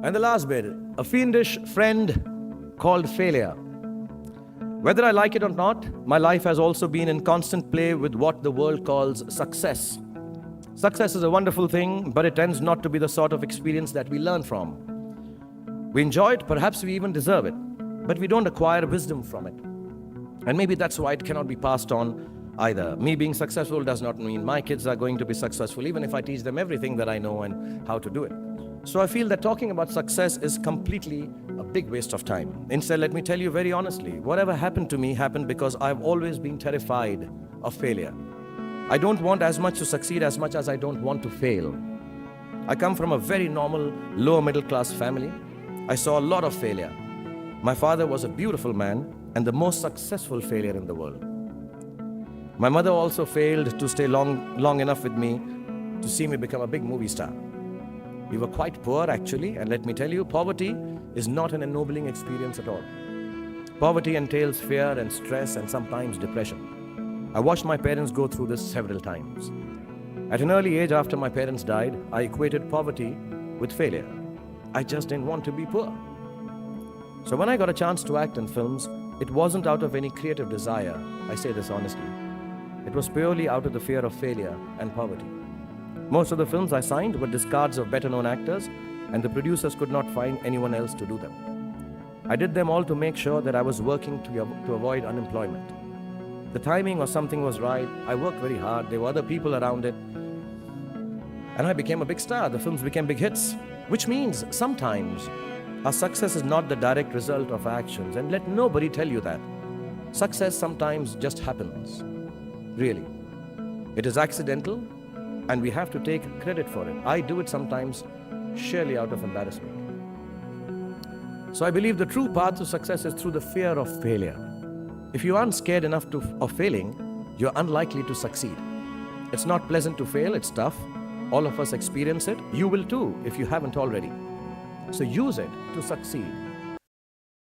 And the last bit, a fiendish friend called failure. Whether I like it or not, my life has also been in constant play with what the world calls success. Success is a wonderful thing, but it tends not to be the sort of experience that we learn from. We enjoy it, perhaps we even deserve it, but we don't acquire wisdom from it. And maybe that's why it cannot be passed on either. Me being successful does not mean my kids are going to be successful, even if I teach them everything that I know and how to do it. So I feel that talking about success is completely a big waste of time. Instead, let me tell you very honestly, whatever happened to me happened because I've always been terrified of failure. I don't want as much to succeed as much as I don't want to fail. I come from a very normal, lower middle class family. I saw a lot of failure. My father was a beautiful man and the most successful failure in the world. My mother also failed to stay long enough with me to see me become a big movie star. We were quite poor actually, and let me tell you, poverty is not an ennobling experience at all. Poverty entails fear and stress and sometimes depression. I watched my parents go through this several times. At an early age after my parents died, I equated poverty with failure. I just didn't want to be poor. So when I got a chance to act in films, it wasn't out of any creative desire, I say this honestly. It was purely out of the fear of failure and poverty. Most of the films I signed were discards of better-known actors, and the producers could not find anyone else to do them. I did them all to make sure that I was working to avoid unemployment. The timing or something was right, I worked very hard, there were other people around it, and I became a big star. The films became big hits, which means sometimes our success is not the direct result of our actions, and let nobody tell you that. Success sometimes just happens. Really. It is accidental, and we have to take credit for it. I do it sometimes sheerly out of embarrassment. So I believe the true path to success is through the fear of failure. If you aren't scared enough of failing, you're unlikely to succeed. It's not pleasant to fail, it's tough. All of us experience it. You will too if you haven't already. So use it to succeed.